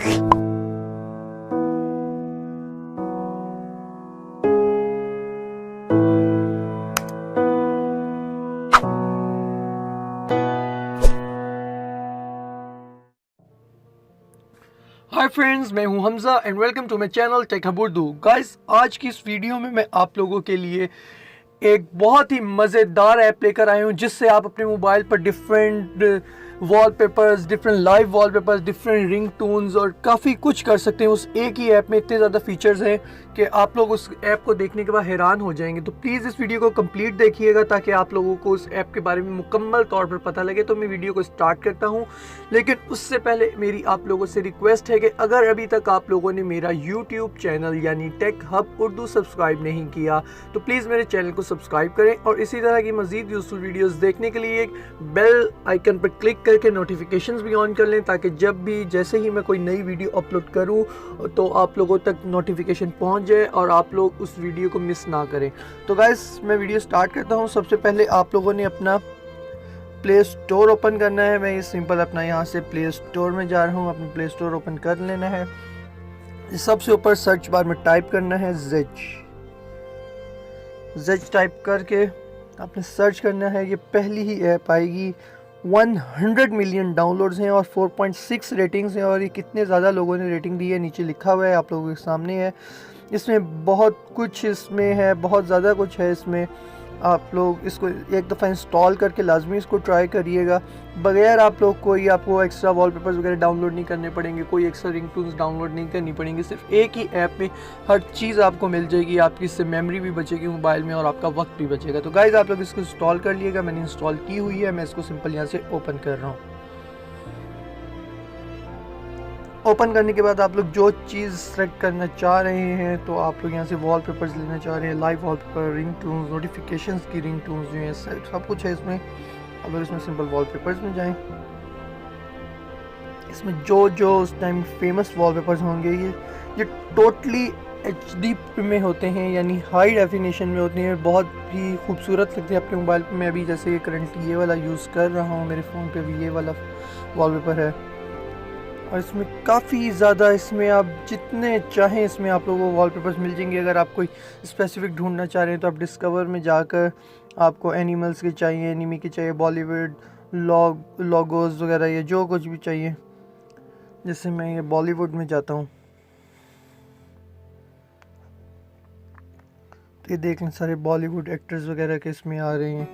हाय friends, मैं हूं Hamza and welcome to my channel tech hub Urdu. Guys, आज की इस वीडियो में मैं आप लोगों के लिए एक बहुत ही मज़ेदार ऐप लेकर आया हूं जिससे आप अपने मोबाइल पर different wallpapers, different live wallpapers, different ring Toons और काफ़ी कुछ कर सकते हैं। उस एक ही ऐप में इतने ज़्यादा फीचर्स हैं कि आप लोग उस ऐप को देखने के बाद हैरान हो जाएंगे। तो प्लीज़ इस वीडियो को कंप्लीट देखिएगा ताकि आप लोगों को उस ऐप के बारे में मुकम्मल तौर पर पता लगे। तो मैं वीडियो को स्टार्ट करता हूं, लेकिन उससे पहले मेरी आप लोगों से रिक्वेस्ट है कि अगर अभी तक आप लोगों ने मेरा यूट्यूब चैनल यानी टेक हब उर्दू सब्सक्राइब नहीं किया तो प्लीज़ मेरे चैनल को सब्सक्राइब करें और इसी तरह की मज़ीद यूज़फुल वीडियोज़ देखने के लिए एक बेल आइकन पर क्लिक करके नोटिफिकेशंस भी ऑन कर लें ताकि जब भी जैसे ही मैं कोई नई वीडियो अपलोड करूं तो आप लोगों तक नोटिफिकेशन पहुंच जाए और आप लोग उस वीडियो को मिस ना करें। तो गाइस, मैं वीडियो स्टार्ट करता हूं। सबसे पहले आप लोगों ने अपना प्ले स्टोर ओपन करना है। मैं ये सिंपल अपना यहाँ से प्ले स्टोर में जा रहा हूँ। अपना प्ले स्टोर ओपन कर लेना है। सबसे ऊपर सर्च बार में टाइप करना है जेज टाइप करके आपने सर्च करना है। ये पहली ही ऐप आएगी। 100 मिलियन डाउनलोड्स हैं और 4.6 रेटिंग्स हैं और ये कितने ज़्यादा लोगों ने रेटिंग दी है नीचे लिखा हुआ है, आप लोगों के सामने है। इसमें बहुत कुछ इसमें है, बहुत ज़्यादा कुछ है इसमें। आप लोग इसको एक दफ़ा इंस्टॉल करके लाजमी इसको ट्राई करिएगा। बगैर आप लोग कोई आपको एक्स्ट्रा वॉलपेपर्स वगैरह डाउनलोड नहीं करने पड़ेंगे, कोई एक्स्ट्रा रिंगटोन्स डाउनलोड नहीं करनी पड़ेंगी। सिर्फ एक ही ऐप में हर चीज़ आपको मिल जाएगी। आपकी इससे मेमोरी भी बचेगी मोबाइल में और आपका वक्त भी बचेगा। तो गाइज़, आप लोग इसको इंस्टॉल कर लिएगा। मैंने इंस्टॉल की हुई है। मैं इसको सिंपल यहाँ से ओपन कर रहा हूँ। ओपन करने के बाद आप लोग जो चीज़ सेलेक्ट करना चाह रहे हैं तो आप लोग यहाँ से वॉलपेपर्स लेना चाह रहे हैं, live wallpaper, ring Toons, notifications की रिंग टून्स जो हैं, सब कुछ है इसमें। अब इसमें सिंपल वॉलपेपर्स में जाएं। इसमें जो उस टाइम फेमस वॉलपेपर्स होंगे ये टोटली HD में होते हैं, यानी हाई डेफिनेशन में होते हैं। बहुत ही खूबसूरत लगते हैं अपने मोबाइल पर। मैं अभी जैसे ये करंटली ये वाला यूज़ कर रहा हूँ, मेरे फ़ोन पे भी ये वाला वॉलपेपर है और इसमें काफ़ी ज़्यादा, इसमें आप जितने चाहें इसमें आप लोगों को वॉलपेपर्स मिल जाएंगे। अगर आप कोई स्पेसिफिक ढूंढना चाह रहे हैं तो आप डिस्कवर में जाकर आपको एनिमल्स के चाहिए, एनिमी के चाहिए, बॉलीवुड लोगोस वगैरह, ये जो कुछ भी चाहिए। जैसे मैं ये बॉलीवुड में जाता हूँ तो ये देख लें, सारे बॉलीवुड एक्टर्स वगैरह के इसमें आ रहे हैं,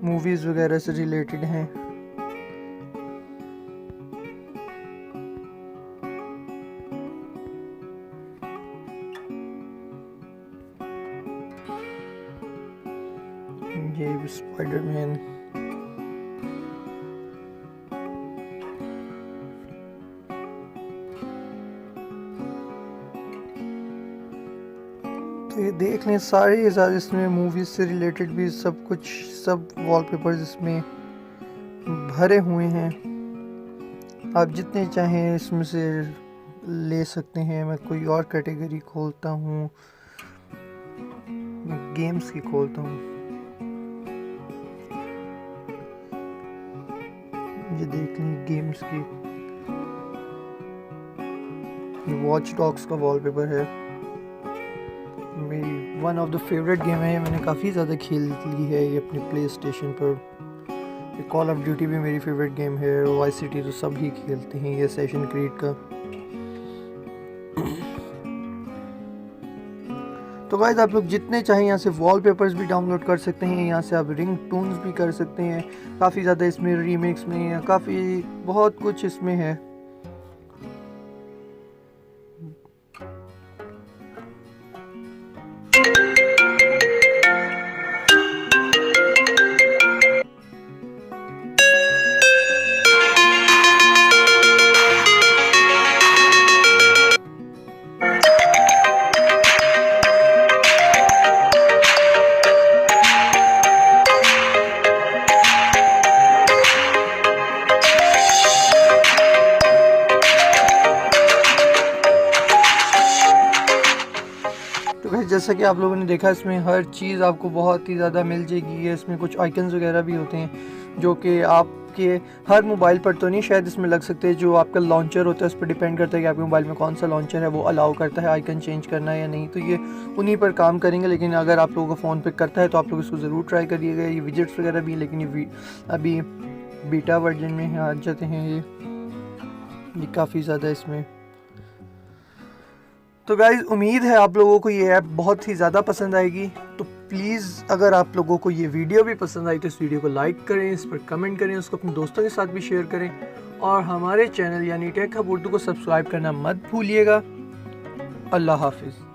मूवीज़ वगैरह से रिलेटेड हैं। ये भी स्पाइडरमैन, तो ये देख लें सारे इसमें मूवीज़ से रिलेटेड भी सब कुछ, सब वॉलपेपर्स इसमें भरे हुए हैं। आप जितने चाहें इसमें से ले सकते हैं। मैं कोई और कैटेगरी खोलता हूँ, मैं गेम्स की खोलता हूँ। ये देख लें गेम्स की, ये वॉच डॉग्स का वॉलपेपर है। मेरी one of the favourite game है, मैंने काफ़ी ज़्यादा खेल ली है ये अपने प्ले स्टेशन पर। कॉल ऑफ ड्यूटी भी मेरी फेवरेट गेम है, वाइस सिटी तो सब ही खेलते हैं, ये सेशन क्रीड का। तो गाइस, आप लोग जितने चाहें यहाँ से वॉलपेपर्स भी डाउनलोड कर सकते हैं, यहाँ से आप रिंग टून्स भी कर सकते हैं। काफ़ी ज़्यादा इसमें रीमिक्स में काफ़ी बहुत कुछ इसमें है। तो गाइस, जैसा कि आप लोगों ने देखा, इसमें हर चीज़ आपको बहुत ही ज़्यादा मिल जाएगी। इसमें कुछ आइकन्स वगैरह भी होते हैं जो कि आप कि हर मोबाइल पर तो नहीं शायद इसमें लग सकते हैं। जो आपका लॉन्चर होता है उस पर डिपेंड करता है कि आपके मोबाइल में कौन सा लॉन्चर है वो अलाउ करता है आइकन चेंज करना है या नहीं, तो ये उन्हीं पर काम करेंगे। लेकिन अगर आप लोगों का फ़ोन पे करता है तो आप लोग इसको ज़रूर ट्राई करिएगा। ये विजेट्स वगैरह भी, लेकिन ये अभी बीटा वर्जन में आ जाते हैं। ये काफ़ी ज़्यादा इसमें। तो गाइज़ उम्मीद है आप लोगों को ये ऐप बहुत ही ज़्यादा पसंद आएगी। तो प्लीज़ अगर आप लोगों को ये वीडियो भी पसंद आई तो इस वीडियो को लाइक करें, इस पर कमेंट करें, उसको अपने दोस्तों के साथ भी शेयर करें और हमारे चैनल यानी टेक हब उर्दू को सब्सक्राइब करना मत भूलिएगा। अल्लाह हाफिज़।